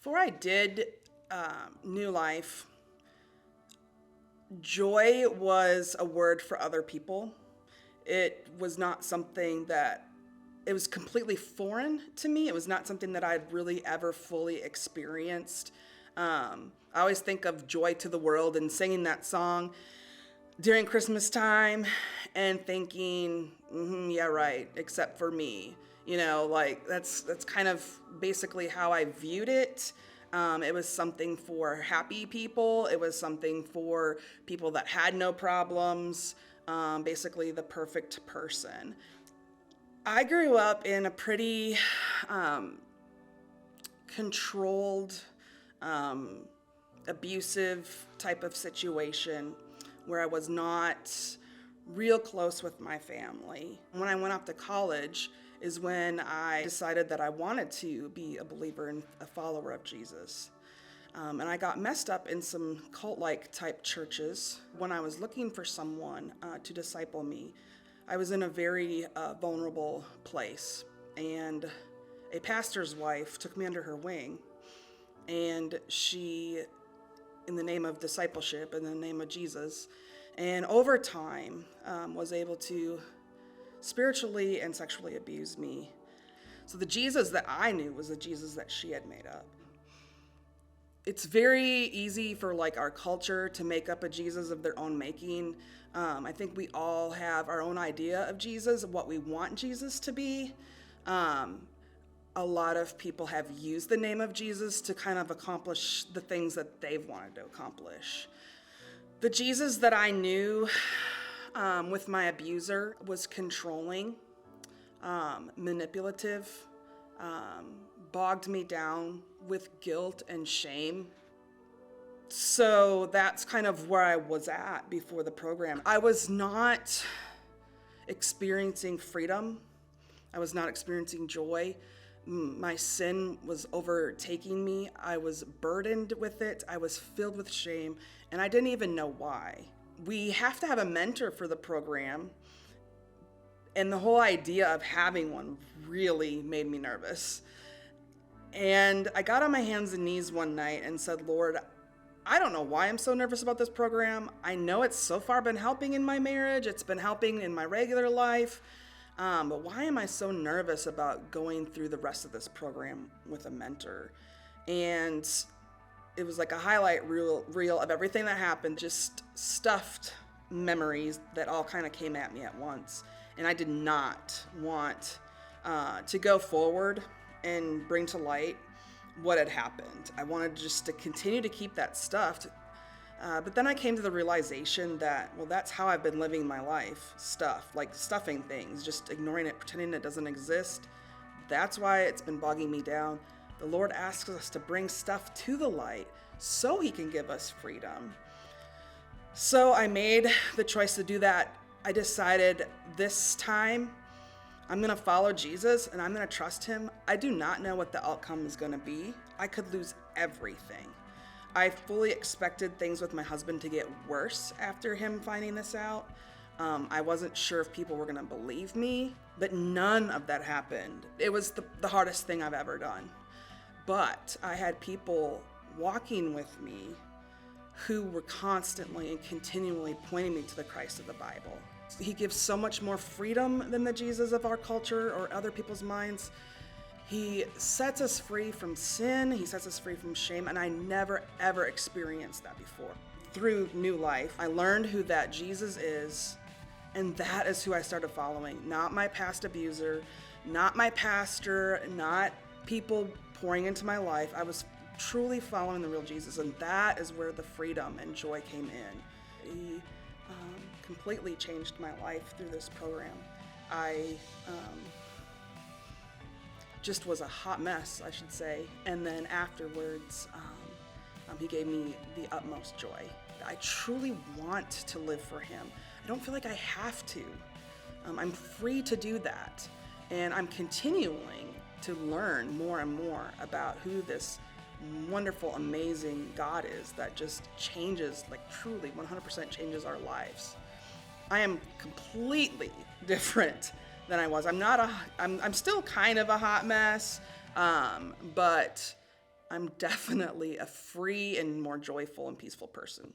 Before I did New Life, joy was a word for other people. It was not something that, it was completely foreign to me. It was not something that I'd really ever fully experienced. I always think of Joy to the World and singing that song during Christmas time and thinking, yeah, right, except for me. Like that's kind of basically how I viewed it. It was something for happy people. It was something for people that had no problems. Basically, the perfect person. I grew up in a pretty controlled, um, abusive type of situation where I was not real close with my family. When I went off to college is when I decided that I wanted to be a believer and a follower of Jesus. And I got messed up in some cult-like type churches. When I was looking for someone to disciple me, I was in a very vulnerable place. And a pastor's wife took me under her wing. And she, in the name of discipleship, in the name of Jesus, and over time was able to spiritually and sexually abuse me. So the Jesus that I knew was the Jesus that she had made up. It's very easy for like our culture to make up a Jesus of their own making. I think we all have our own idea of Jesus, of what we want Jesus to be. A lot of people have used the name of Jesus to kind of accomplish the things that they've wanted to accomplish. The Jesus that I knew with my abuser was controlling, manipulative, bogged me down with guilt and shame. So that's kind of where I was at before the program. I was not experiencing freedom. I was not experiencing joy. My sin was overtaking me. I was burdened with it. I was filled with shame, and I didn't even know why. We have to have a mentor for the program, and the whole idea of having one really made me nervous. And I got on my hands and knees one night and said, Lord, I don't know why I'm so nervous about this program. I know it's so far been helping in my marriage. It's been helping in my regular life. But why am I so nervous about going through the rest of this program with a mentor? And it was like a highlight reel of everything that happened, just stuffed memories that all kind of came at me at once. And I did not want to go forward and bring to light what had happened. I wanted just to continue to keep that stuffed. But then I came to the realization that, well, that's how I've been living my life. Like stuffing things, just ignoring it, pretending it doesn't exist. That's why it's been bogging me down. The Lord asks us to bring stuff to the light so He can give us freedom. So I made the choice to do that. I decided this time I'm going to follow Jesus and I'm going to trust Him. I do not know what the outcome is going to be. I could lose everything. I fully expected things with my husband to get worse after him finding this out. I wasn't sure if people were going to believe me, but none of that happened. It was the hardest thing I've ever done. But I had people walking with me who were constantly and continually pointing me to the Christ of the Bible. He gives so much more freedom than the Jesus of our culture or other people's minds. He sets us free from sin. He sets us free from shame. And I never, ever experienced that before. Through New Life, I learned who that Jesus is. And that is who I started following. Not my past abuser, not my pastor, not people pouring into my life. I was truly following the real Jesus. And that is where the freedom and joy came in. He completely changed my life through this program. I just was a hot mess, I should say. And then afterwards, He gave me the utmost joy. I truly want to live for Him. I don't feel like I have to. I'm free to do that. And I'm continuing to learn more and more about who this wonderful, amazing God is that just changes, like truly 100% changes our lives. I am completely different than I was. I'm still kind of a hot mess, but I'm definitely a free and more joyful and peaceful person.